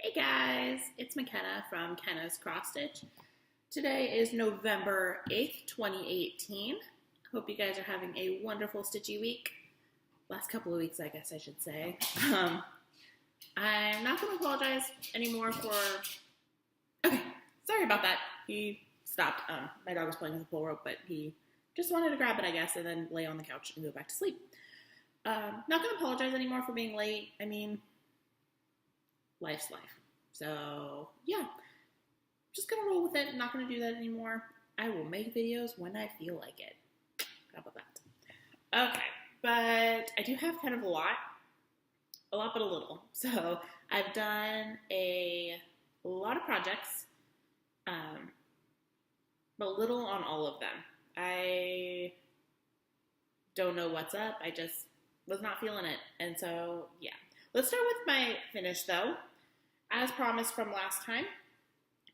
Hey guys, it's McKenna from Kenna's Cross Stitch. Today is November 8th, 2018. Hope you guys are having a wonderful stitchy week. Last couple of weeks, I guess I should say. I'm not going to apologize anymore for... Okay, sorry about that. He stopped. My dog was playing with the pull rope, but he just wanted to grab it, I guess, and then lay on the couch and go back to sleep. Not going to apologize anymore for being late. I mean... life's life. So, yeah. Just gonna roll with it. Not gonna do that anymore. I will make videos when I feel like it. How about that? Okay. But I do have kind of a lot but a little. So, I've done a lot of projects, but little on all of them. I don't know what's up. I just was not feeling it. And so, yeah. Let's start with my finish, though. As promised from last time,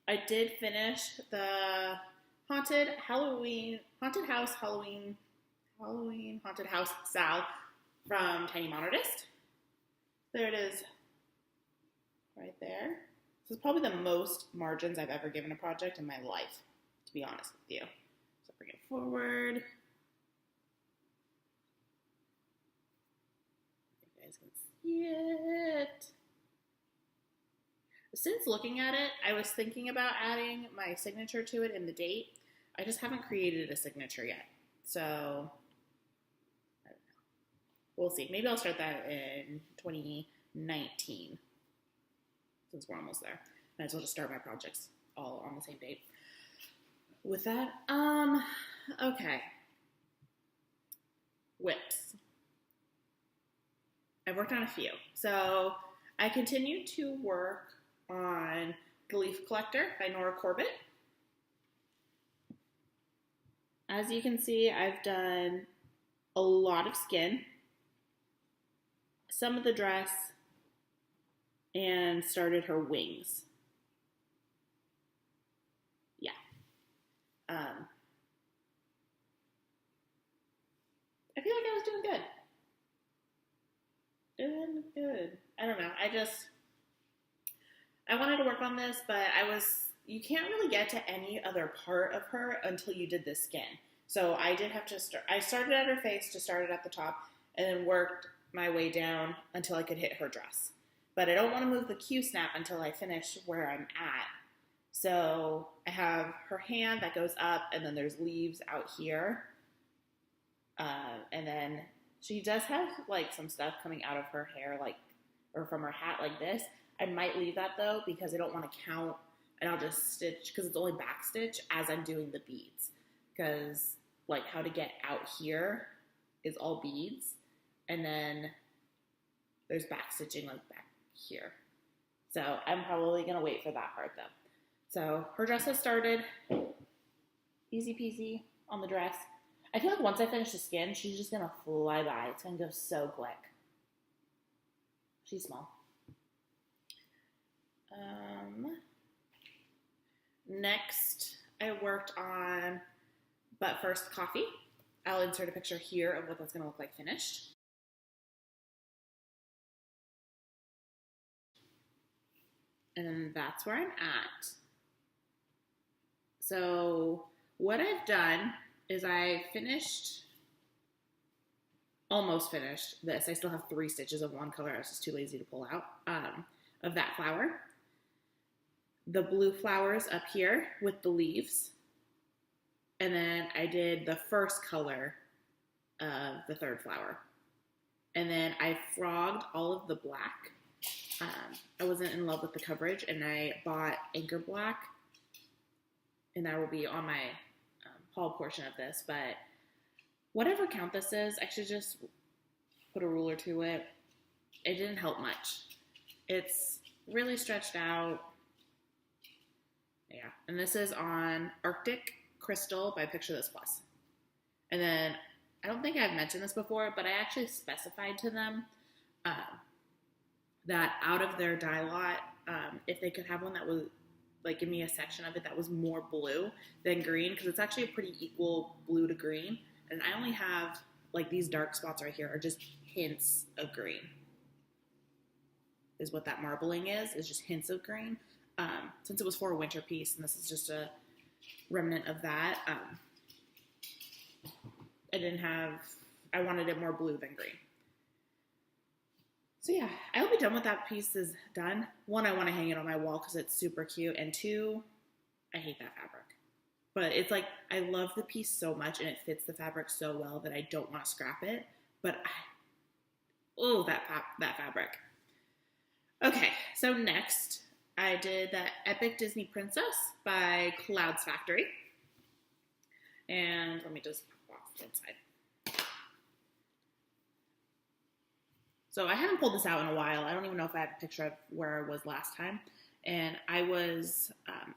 I did finish the Haunted House Sal from Tiny Modernist. There it is, right there. This is probably the most margins I've ever given a project in my life, to be honest with you. So bring it forward. You guys can see it. Since looking at it, I was thinking about adding my signature to it and the date. I just haven't created a signature yet. So, I don't know. We'll see. Maybe I'll start that in 2019. Since we're almost there. Might as well just start my projects all on the same date. With that, okay. Whips. I've worked on a few. So, I continue to work on The Leaf Collector by Nora Corbett. As you can see, I've done a lot of skin, some of the dress, and started her wings. Yeah. I feel like I was doing good. I don't know. I wanted to work on this, but you can't really get to any other part of her until you did the skin. So I did have to I started at her face to start it at the top and then worked my way down until I could hit her dress. But I don't want to move the Q-snap until I finish where I'm at. So I have her hand that goes up and then there's leaves out here. And then she does have like some stuff coming out of her hair, or from her hat like this. I might leave that though because I don't want to count, and I'll just stitch because it's only back stitch as I'm doing the beads, because like how to get out here is all beads, and then there's back stitching like back here. So I'm probably gonna wait for that part though. So her dress has started, easy peasy on the dress. I feel like once I finish the skin, she's just gonna fly by. It's gonna go so quick. She's small. Next, I worked on But First Coffee. I'll insert a picture here of what that's going to look like finished. And then that's where I'm at. So what I've done is almost finished this. I still have 3 stitches of one color. I was just too lazy to pull out of that flower. The blue flowers up here with the leaves. And then I did the first color of the third flower. And then I frogged all of the black. I wasn't in love with the coverage, and I bought Anchor Black. And that will be on my haul portion of this. But whatever count this is, I should just put a ruler to it. It didn't help much. It's really stretched out. Yeah, and this is on Arctic Crystal by Picture This Plus. And then, I don't think I've mentioned this before, but I actually specified to them that out of their dye lot, if they could have one that would like give me a section of it that was more blue than green, because it's actually a pretty equal blue to green. And I only have, like, these dark spots right here are just hints of green. is what that marbling is just hints of green. Since it was for a winter piece, and this is just a remnant of that, I wanted it more blue than green. So yeah, I will be done with that piece is done. One, I want to hang it on my wall because it's super cute, and two, I hate that fabric. But it's like, I love the piece so much and it fits the fabric so well that I don't want to scrap it. But that fabric. Okay, so next I did that Epic Disney Princess by Clouds Factory. And let me just pop off the inside. So I haven't pulled this out in a while. I don't even know if I have a picture of where I was last time. And I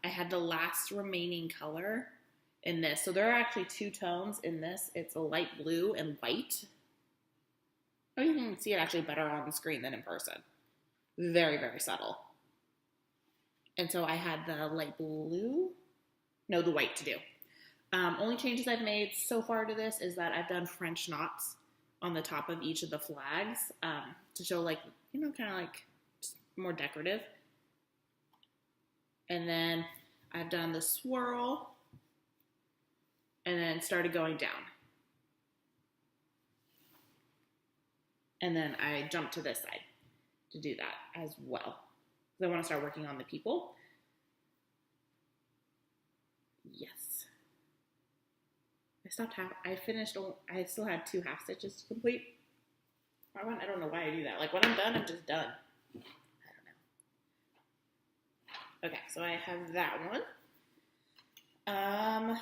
had the last remaining color in this. So there are actually two tones in this. It's a light blue and white. Oh, you can see it actually better on the screen than in person. Very, very subtle. And so I had the light blue, no, the white to do. Only changes I've made so far to this is that I've done French knots on the top of each of the flags to show, like, you know, kind of like just more decorative. And then I've done the swirl and then started going down. And then I jumped to this side to do that as well. So I want to start working on the people. Yes. I still had 2 half stitches to complete. I don't know why I do that. Like, when I'm done, I'm just done. Okay, so I have that one. I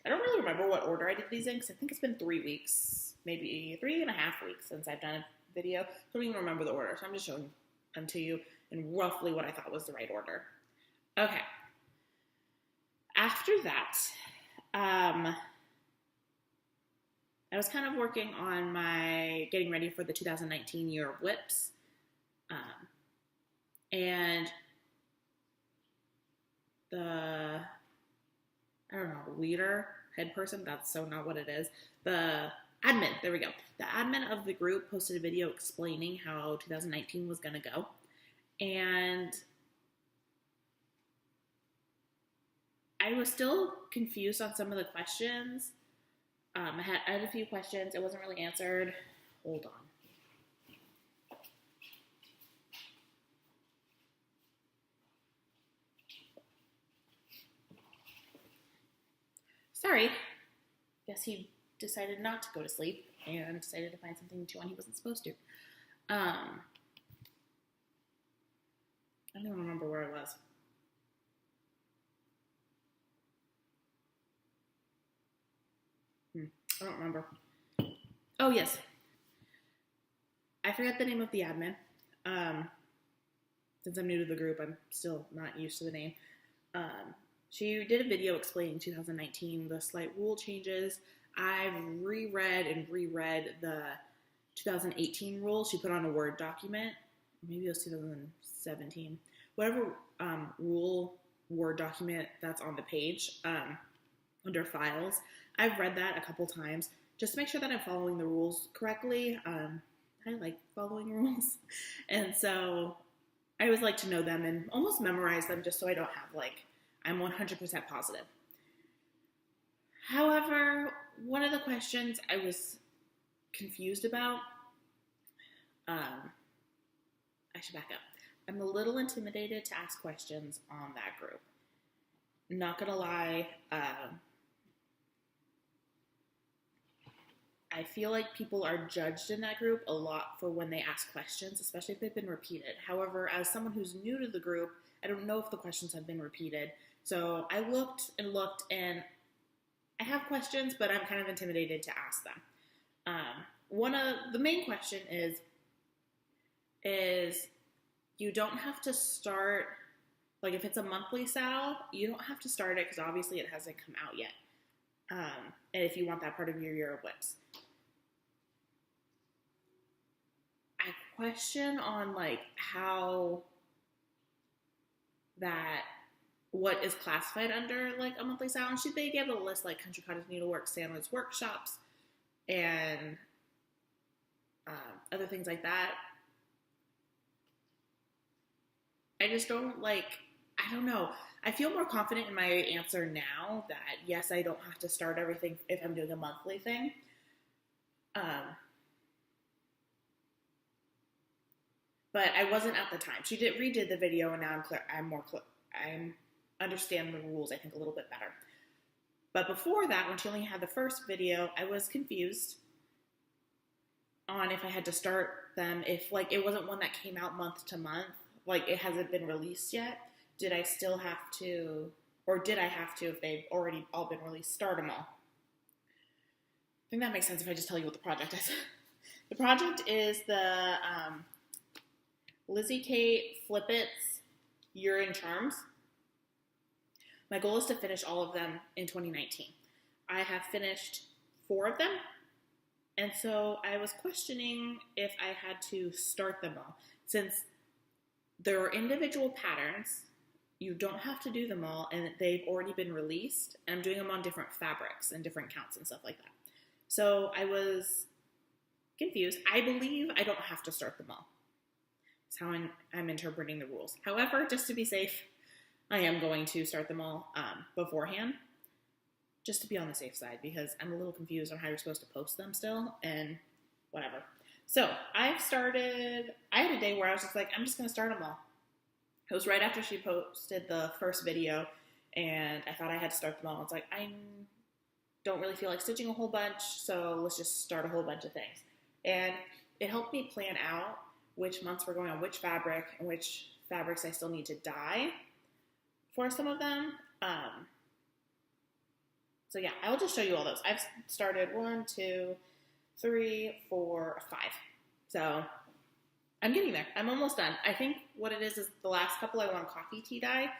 don't really remember what order I did these in because I think it's been 3 weeks, maybe 3.5 weeks since I've done a video. I don't even remember the order, so I'm just showing them to you in roughly what I thought was the right order. Okay. After that, I was kind of working on getting ready for the 2019 Year of Whips. And the, head person, that's so not what it is. The admin, there we go. The admin of the group posted a video explaining how 2019 was going to go. And I was still confused on some of the questions. I had a few questions. It wasn't really answered. Hold on. Sorry. Guess he decided not to go to sleep and decided to find something to chew on he wasn't supposed to. I don't even remember where I was. I don't remember. Oh, yes. I forgot the name of the admin. Since I'm new to the group, I'm still not used to the name. She did a video explaining 2019, the slight rule changes. I've reread the 2018 rules she put on a Word document. Maybe it was 2017. Whatever rule Word document that's on the page under files. I've read that a couple times just to make sure that I'm following the rules correctly. I like following rules. And so I always like to know them and almost memorize them just so I don't have, like, I'm 100% positive. However, one of the questions I was confused about, I should back up. I'm a little intimidated to ask questions on that group. Not gonna lie, I feel like people are judged in that group a lot for when they ask questions, especially if they've been repeated. However, as someone who's new to the group, I don't know if the questions have been repeated. So I looked, and I have questions, but I'm kind of intimidated to ask them. One of the main question is you don't have to start, like if it's a monthly sal, you don't have to start it because obviously it hasn't come out yet. And if you want that part of your Year of Whips. I question on like how that, what is classified under like a monthly sal. And should they give a list like Country Cottage Needlework, Sandwich Workshops, and other things like that. I just don't like, I don't know. I feel more confident in my answer now that yes, I don't have to start everything if I'm doing a monthly thing. Um, but I wasn't at the time. She redid the video, and now I'm clear. I'm more clear. I understand the rules, I think, a little bit better. But before that, when she only had the first video, I was confused on if I had to start them, if like it wasn't one that came out month to month, like it hasn't been released yet. Did I still have to, or did I have to, if they've already all been released, start them all? I think that makes sense if I just tell you what the project is. The project is the Lizzie Kate Flip It's Urine Charms. My goal is to finish all of them in 2019. I have finished 4 of them, and so I was questioning if I had to start them all. Since there are individual patterns, you don't have to do them all, and they've already been released, and I'm doing them on different fabrics and different counts and stuff like that. So I was confused. I believe I don't have to start them all. That's how I'm interpreting the rules. However, just to be safe, I am going to start them all beforehand, just to be on the safe side, because I'm a little confused on how you're supposed to post them still, and whatever. So I had a day where I was just like, I'm just going to start them all. It was right after she posted the first video, and I thought I had to start them all. It's like, I don't really feel like stitching a whole bunch, so let's just start a whole bunch of things. And it helped me plan out which months we're going on which fabric and which fabrics I still need to dye for some of them. So yeah, I will just show you all those. I've started 1, 2, 3, 4, 5. So I'm getting there. I'm almost done. I think what it is the last couple I want coffee tea dye.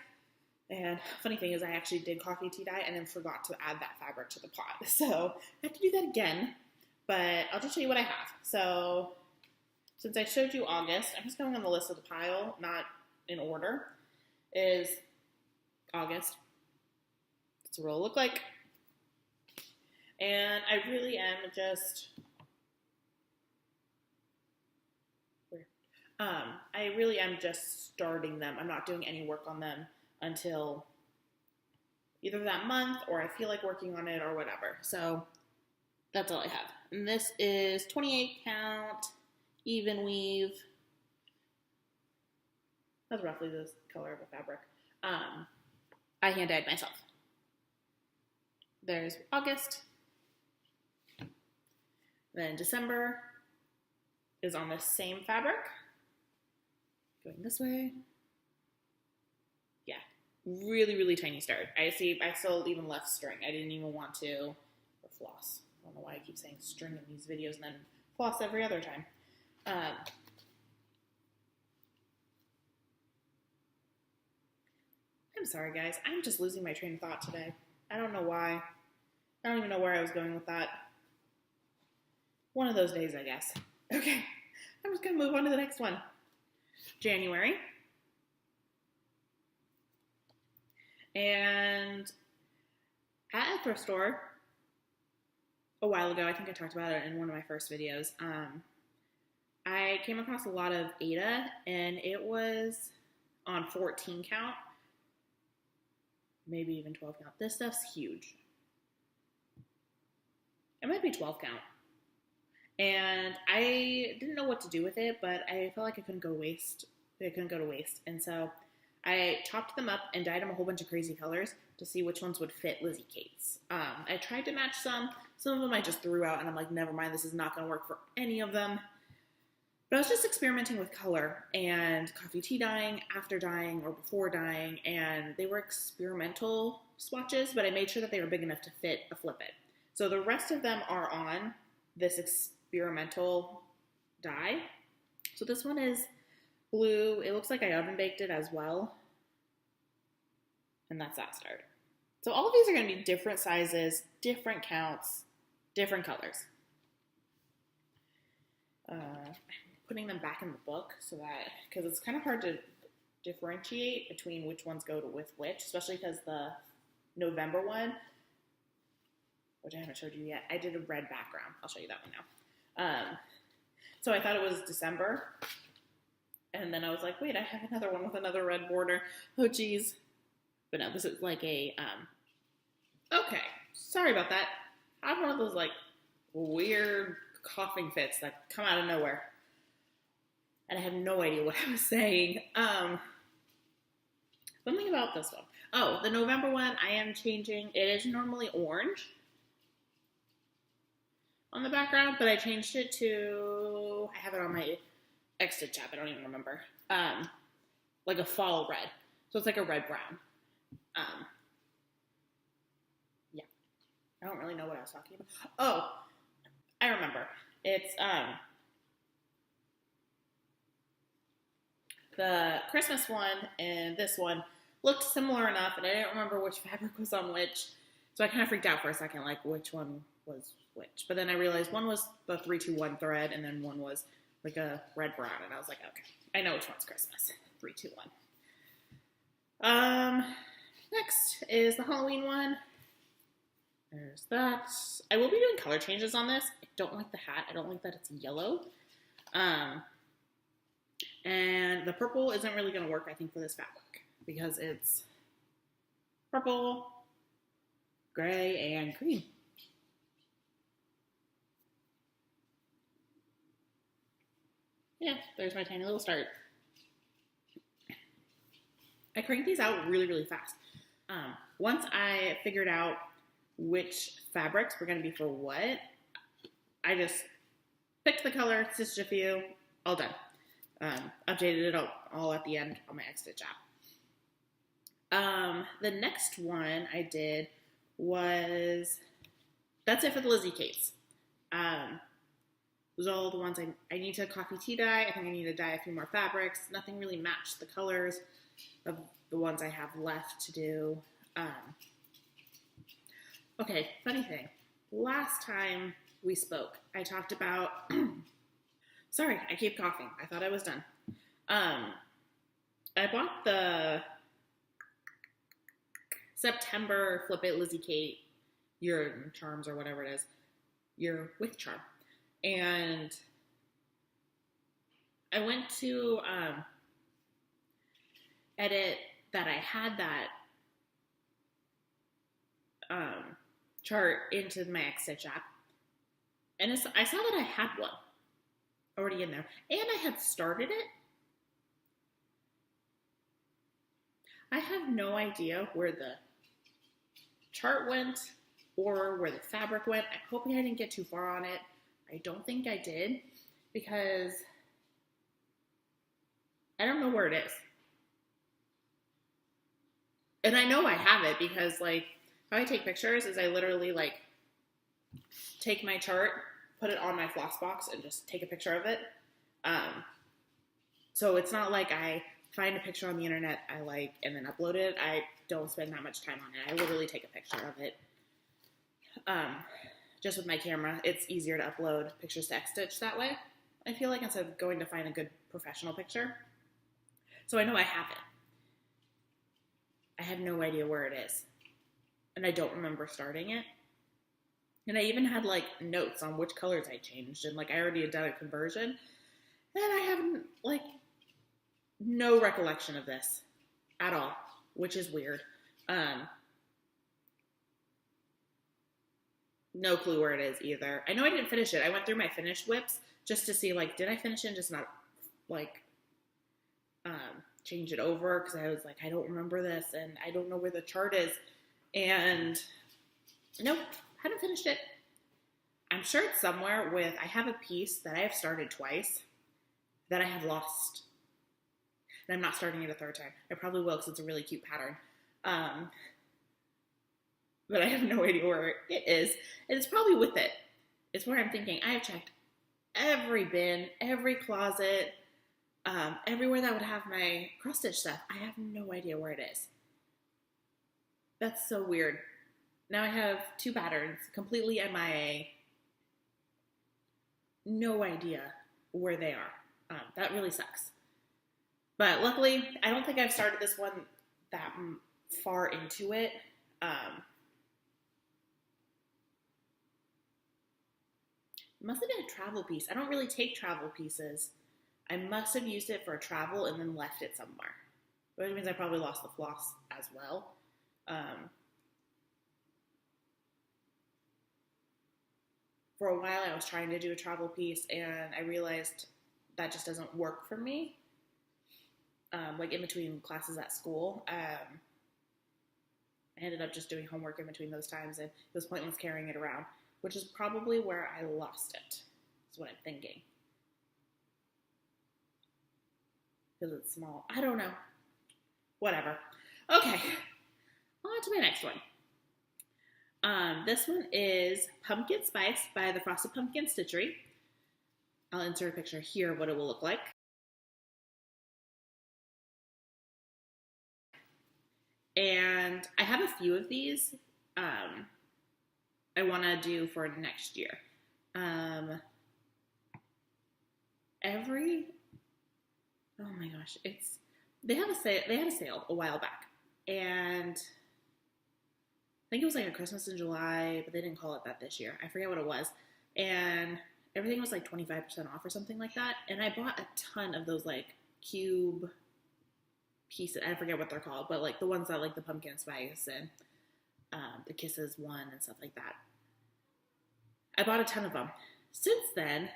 And funny thing is I actually did coffee tea dye and then forgot to add that fabric to the pot. So I have to do that again, but I'll just show you what I have. So since I showed you August, I'm just going on the list of the pile, not in order, is August. That's what it'll look like. And I really am just, I really am just starting them. I'm not doing any work on them until either that month or I feel like working on it or whatever. So that's all I have. And this is 28 count, even weave. That's roughly the color of the fabric. I hand dyed myself. There's August. Then December is on the same fabric. Going this way. Yeah, really, really tiny start. I still even left string. I didn't even want to, or floss. I don't know why I keep saying string in these videos and then floss every other time. I'm sorry, guys. I'm just losing my train of thought today. I don't know why. I don't even know where I was going with that. One of those days, I guess. Okay, I'm just going to move on to the next one. January. And at a thrift store a while ago, I think I talked about it in one of my first videos, I came across a lot of Aida, and it was on 14 count, maybe even 12 count. This stuff's huge. It might be 12 count. And I didn't know what to do with it, but I felt like it couldn't go to waste. And so I chopped them up and dyed them a whole bunch of crazy colors to see which ones would fit Lizzie Kate's. I tried to match some. Some of them I just threw out, and I'm like, never mind, this is not going to work for any of them. But I was just experimenting with color and coffee tea dyeing, after dyeing, or before dyeing, and they were experimental swatches, but I made sure that they were big enough to fit a Flip It. So the rest of them are on this experimental dye. So this one is blue. It looks like I oven baked it as well. And that's that start. So all of these are going to be different sizes, different counts, different colors. I'm putting them back in the book so that, because it's kind of hard to differentiate between which ones go with which, especially because the November one, which I haven't showed you yet, I did a red background. I'll show you that one now. So I thought it was December, And then I was like, wait, I have another one with another red border. Oh, geez. But no, this is like a, okay. Sorry about that. I have one of those like weird coughing fits that come out of nowhere. And I have no idea what I was saying. Something about this one. Oh, the November one, I am changing. It is normally orange on the background, but I changed it to, I have it on my X-Stitch app, I don't even remember. Like a fall red. So it's like a red-brown. Yeah. I don't really know what I was talking about. Oh, I remember. It's, the Christmas one and this one looked similar enough, and I didn't remember which fabric was on which. So I kind of freaked out for a second, like which one was which. But then I realized one was the 321 thread, and then one was like a red brown, and I was like, okay, I know which one's Christmas. 321. Next is the Halloween one. There's that. I will be doing color changes on this. I don't like the hat. I don't like that it's yellow. And the purple isn't really going to work, I think, for this fabric because it's purple, gray, and green. Yeah, there's my tiny little start. I crank these out really, really fast. Once I figured out which fabrics were going to be for what, I just picked the color, stitched a few, all done. Updated it all at the end on my X-Stitch app. The next one I did was, that's it for the Lizzie Kates. Those are all the ones I need to coffee tea dye. I think I need to dye a few more fabrics. Nothing really matched the colors of the ones I have left to do. Okay, funny thing. Last time we spoke, I talked about, sorry, I keep coughing. I thought I was done. I bought the September Flip It Lizzie Kate Your Charms or whatever it is. Your with charm. And I went to edit that I had that chart into my X-Stitch app. And I saw that I had one already in there. And I had started it. I have no idea where the chart went or where the fabric went. I hope I didn't get too far on it. I don't think I did because I don't know where it is. And I know I have it because, like, how I take pictures is I literally, like, take my chart, put it on my floss box, and just take a picture of it. So it's not like I find a picture on the internet I like and then upload it. I don't spend that much time on it. I literally take a picture of it. Just with my camera, it's easier to upload pictures to X-Stitch that way. I feel like instead of going to find a good professional picture. So I know I have it. I have no idea where it is. And I don't remember starting it. And I even had, like, notes on which colors I changed. And, like, I already had done a conversion. And I have, like, no recollection of this at all, which is weird. No clue where it is either. I know I didn't finish it. I went through my finished whips just to see, like, did I finish it and just not, like, change it over? Because I was like, I don't remember this, and I don't know where the chart is. And, nope, haven't finished it. I'm sure it's somewhere I have a piece that I have started twice that I have lost. And I'm not starting it a third time. I probably will because it's a really cute pattern. But I have no idea where it is. And it's probably with it. It's where I'm thinking. I have checked every bin, every closet, everywhere that would have my cross-stitch stuff. I have no idea where it is. That's so weird. Now I have two patterns, completely MIA. No idea where they are. That really sucks. But luckily, I don't think I've started this one that far into it. It must have been a travel piece. I don't really take travel pieces. I must have used it for travel and then left it somewhere, which means I probably lost the floss as well. For a while, I was trying to do a travel piece, and I realized that just doesn't work for me. Like in between classes at school, I ended up just doing homework in between those times, and it was pointless carrying it around, which is probably where I lost it, is what I'm thinking. Because it's small. I don't know. Whatever. Okay. On to my next one. This one is Pumpkin Spice by the Frosted Pumpkin Stitchery. I'll insert a picture here of what it will look like. And I have a few of these I want to do for next year. Oh my gosh, they had a sale a while back, and I think it was like a Christmas in July, but they didn't call it that this year. I forget what it was, and everything was like 25% off or something like that. And I bought a ton of those like cube pieces. I forget what they're called, but like the ones that like the pumpkin spice and the Kisses one and stuff like that. I bought a ton of them. Since then,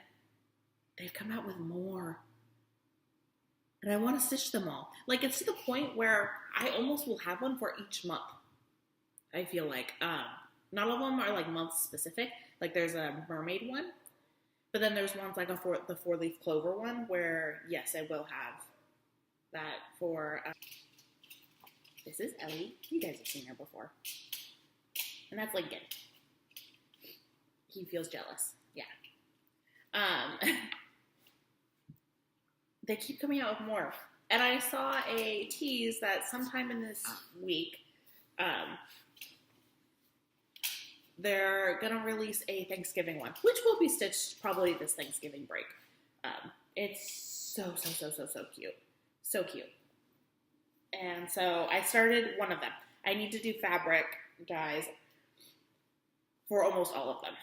they've come out with more. And I want to stitch them all. Like, it's to the point where I almost will have one for each month. I feel like. Not all of them are, like, month-specific. Like, there's a mermaid one. But then there's ones like the four-leaf clover one where, yes, I will have that for... this is Ellie. You guys have seen her before. And that's Lincoln. He feels jealous. Yeah. They keep coming out with more. And I saw a tease that sometime in this week, they're going to release a Thanksgiving one, which will be stitched probably this Thanksgiving break. It's so cute. So cute. And so I started one of them. I need to do fabric dyes for almost all of them.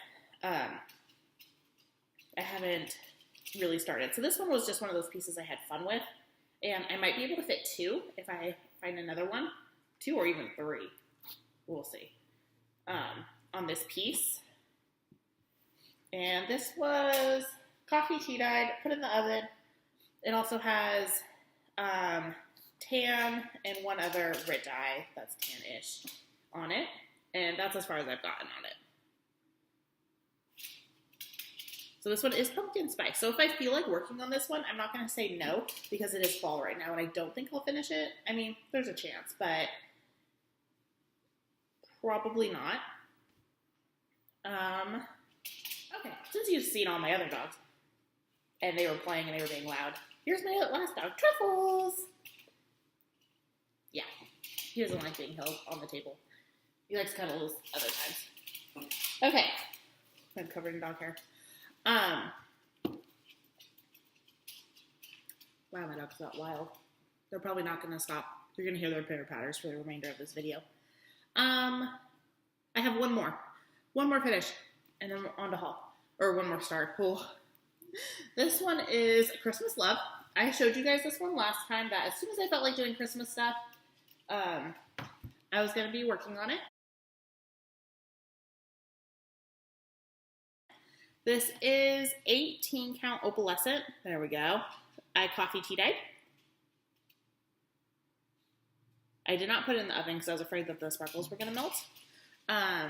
I haven't really started. So this one was just one of those pieces I had fun with, and I might be able to fit 2 if I find another one, 2 or even 3. We'll see. On this piece, and this was coffee tea dyed, put in the oven. It also has tan and one other Rit dye that's tan-ish on it, and that's as far as I've gotten on it. So this one is pumpkin spice. So if I feel like working on this one, I'm not going to say no because it is fall right now and I don't think I'll finish it. I mean, there's a chance, but probably not. Okay, since you've seen all my other dogs and they were playing and they were being loud, here's my last dog, Truffles. Yeah, he doesn't like being held on the table. He likes cuddles other times. Okay, I'm covered in dog hair. Wow, my dogs got wild. They're probably not going to stop. You're going to hear their pitter-patters for the remainder of this video. I have one more finish, and then on to haul, or one more start. Cool. This one is Christmas Love. I showed you guys this one last time, that as soon as I felt like doing Christmas stuff, I was going to be working on it. This is 18 count opalescent. There we go. I coffee tea dyed. I did not put it in the oven because I was afraid that the sparkles were going to melt. I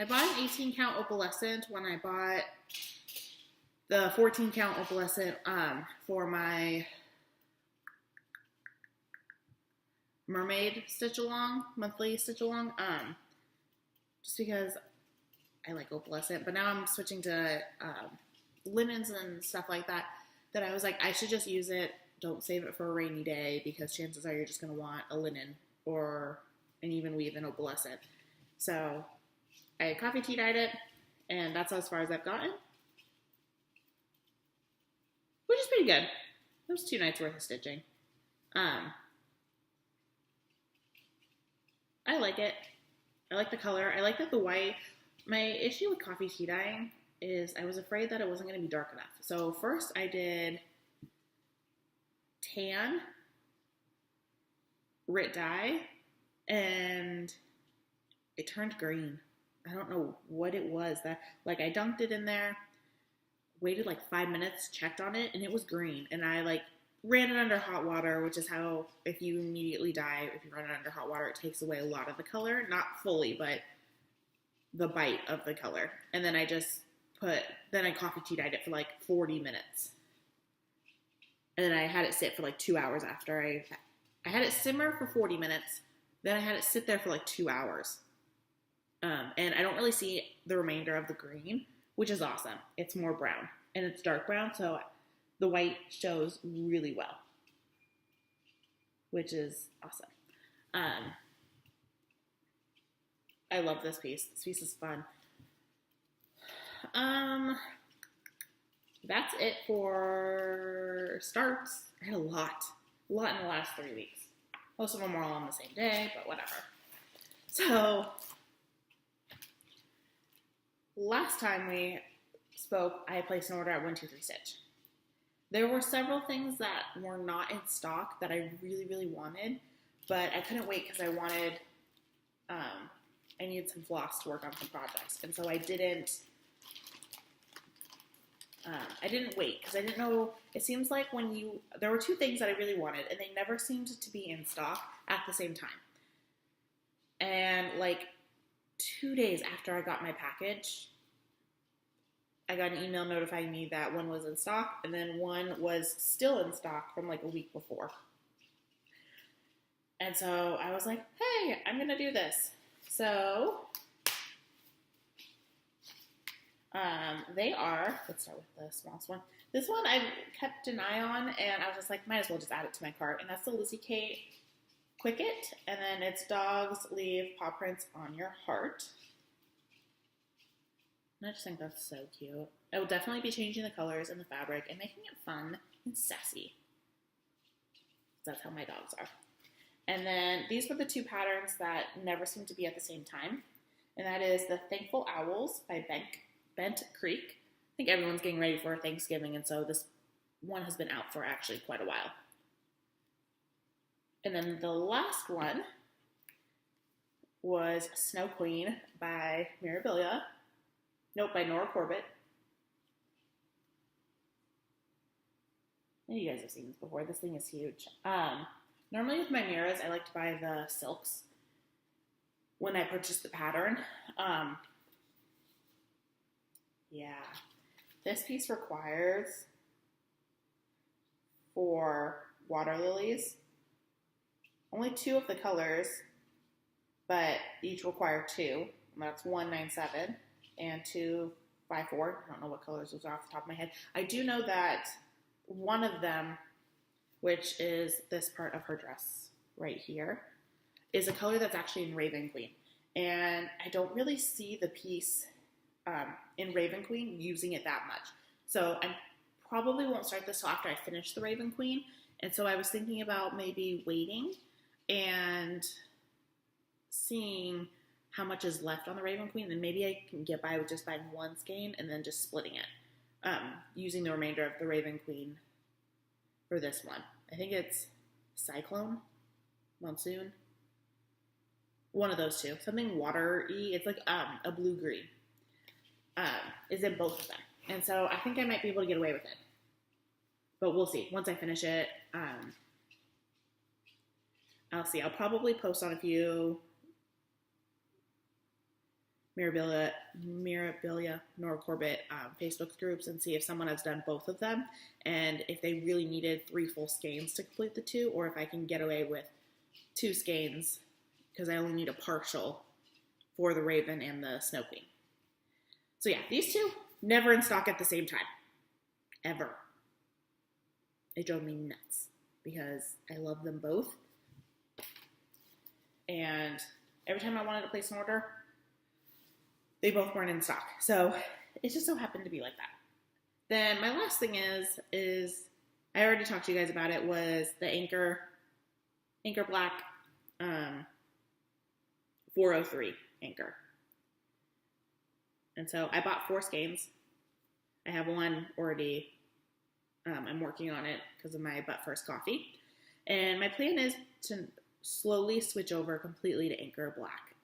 bought an 18 count opalescent when I bought the 14 count opalescent for my mermaid stitch along, monthly stitch along. Just because I like opalescent, but now I'm switching to linens and stuff like that, that I was like, I should just use it. Don't save it for a rainy day because chances are you're just going to want a linen or an even weave and opalescent. So I coffee tea dyed it, and that's as far as I've gotten, which is pretty good. That was 2 nights worth of stitching. I like it. I like the color. I like that the white. My issue with coffee tea dyeing is I was afraid that it wasn't going to be dark enough. So first I did tan, Rit dye, and it turned green. I don't know what it was. That, like, I dunked it in there, waited like 5 minutes, checked on it, and it was green. And I like ran it under hot water, which is how, if you immediately dye, if you run it under hot water, it takes away a lot of the color. Not fully, but the bite of the color. And then I coffee tea dyed it for like 40 minutes. And then I had it sit for like 2 hours after I had it simmer for 40 minutes. Then I had it sit there for like 2 hours. And I don't really see the remainder of the green, which is awesome. It's more brown, and it's dark brown, so the white shows really well, which is awesome. I love this piece. This piece is fun. That's it for starts. I had a lot in the last 3 weeks. Most of them were all on the same day, but whatever. So, last time we spoke, I placed an order at 123 Stitch. There were several things that were not in stock that I really, really wanted, but I couldn't wait because I needed some floss to work on some projects. And so I didn't wait because I didn't know. It seems like there were two things that I really wanted, and they never seemed to be in stock at the same time. And like 2 days after I got my package, I got an email notifying me that one was in stock, and then one was still in stock from like a week before. And so I was like, hey, I'm going to do this. So let's start with the smallest one. This one I kept an eye on, and I was just like, might as well just add it to my cart. And that's the Lizzie Kate Quicket, and then it's Dogs Leave Paw Prints on Your Heart. And I just think that's so cute. I will definitely be changing the colors and the fabric and making it fun and sassy. That's how my dogs are. And then these were the two patterns that never seem to be at the same time. And that is the Thankful Owls by Bent Creek. I think everyone's getting ready for Thanksgiving, and so this one has been out for actually quite a while. And then the last one was Snow Queen by Mirabilia. Nope, by Nora Corbett. Maybe you guys have seen this before. This thing is huge. Normally with my mirrors, I like to buy the silks when I purchase the pattern. Yeah. This piece requires 4 water lilies. Only 2 of the colors, but each require 2. And that's 197 and 254. I don't know what colors those are off the top of my head. I do know that one of them, which is this part of her dress right here, is a color that's actually in Raven Queen. And I don't really see the piece in Raven Queen using it that much. So I probably won't start this till after I finish the Raven Queen. And so I was thinking about maybe waiting and seeing how much is left on the Raven Queen. And maybe I can get by with just buying one skein and then just splitting it, using the remainder of the Raven Queen for this one. I think it's Cyclone, Monsoon, one of those two. Something watery. It's like a blue-green. Is in both of them. And so I think I might be able to get away with it. But we'll see. Once I finish it, I'll see. I'll probably post on a few Mirabilia, Nora Corbett Facebook groups and see if someone has done both of them and if they really needed 3 full skeins to complete the 2, or if I can get away with 2 skeins because I only need a partial for the Raven and the Snow Queen. So yeah, these 2 never in stock at the same time. Ever. It drove me nuts because I love them both. And every time I wanted to place an order, they both weren't in stock. So it just so happened to be like that. Then my last thing is I already talked to you guys about it, was the Anchor Black 403 Anchor. And so I bought 4 skeins. I have one already. I'm working on it because of my butt first coffee. And my plan is to slowly switch over completely to Anchor Black.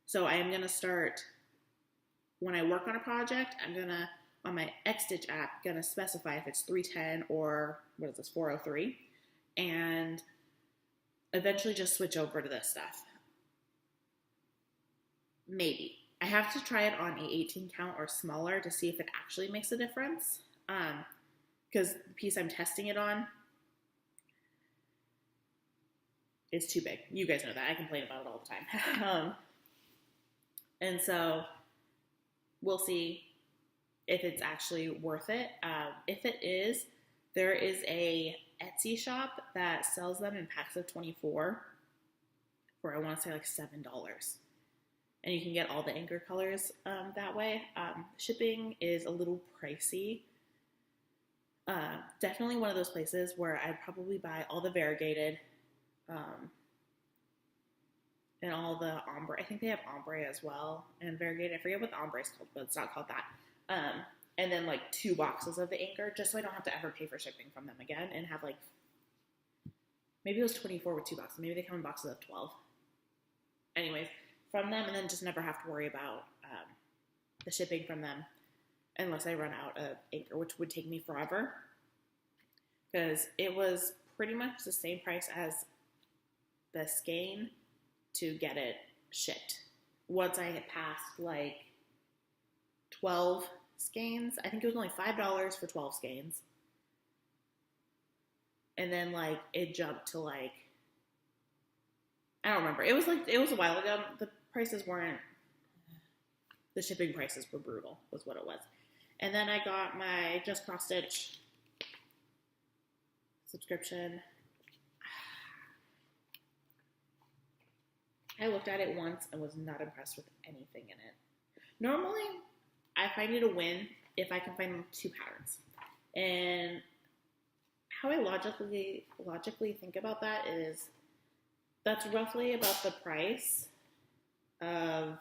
So I am going to start, when I work on a project, I'm going to, on my Xstitch app, going to specify if it's 310 or, 403. And eventually just switch over to this stuff. Maybe. I have to try it on a 18 count or smaller to see if it actually makes a difference. Because the piece I'm testing it on is too big. You guys know that. I complain about it all the time. And so we'll see if it's actually worth it. If it is, there is a Etsy shop that sells them in packs of 24 for, I want to say, like $7. And you can get all the Anchor colors that way. Shipping is a little pricey. Definitely one of those places where I'd probably buy all the variegated and all the ombre. I think they have ombre as well and variegated. I forget what the ombre is called, but it's not called that. And then like 2 boxes of the Anchor, just so I don't have to ever pay for shipping from them again, and have like, maybe it was 24 with 2 boxes. Maybe they come in boxes of 12. Anyways, from them, and then just never have to worry about the shipping from them unless I run out of Anchor, which would take me forever, because it was pretty much the same price as the skein to get it shipped. Once I had passed like 12 skeins, I think it was only $5 for 12 skeins. And then like it jumped to like, I don't remember. It was a while ago. The prices weren't, the shipping prices were brutal, was what it was. And then I got my Just Cross Stitch subscription. I looked at it once and was not impressed with anything in it. Normally, I find it a win if I can find 2 patterns. And how I logically think about that is, that's roughly about the price of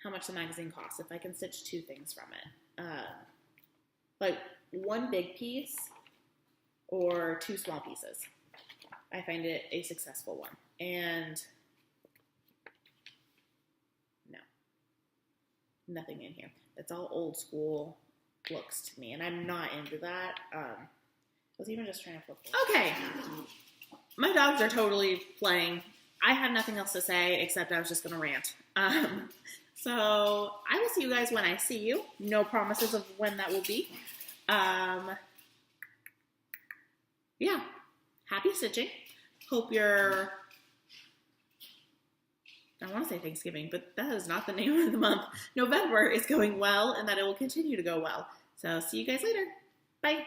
how much the magazine costs if I can stitch 2 things from it. Like 1 big piece or 2 small pieces. I find it a successful one. And no, nothing in here. It's all old school looks to me, and I'm not into that. I was even just trying to flip it. Okay, my dogs are totally playing. I had nothing else to say except I was just going to rant. So I will see you guys when I see you. No promises of when that will be. Yeah, happy stitching. Hope you're, I want to say Thanksgiving, but that is not the name of the month. November is going well and that it will continue to go well. So see you guys later. Bye.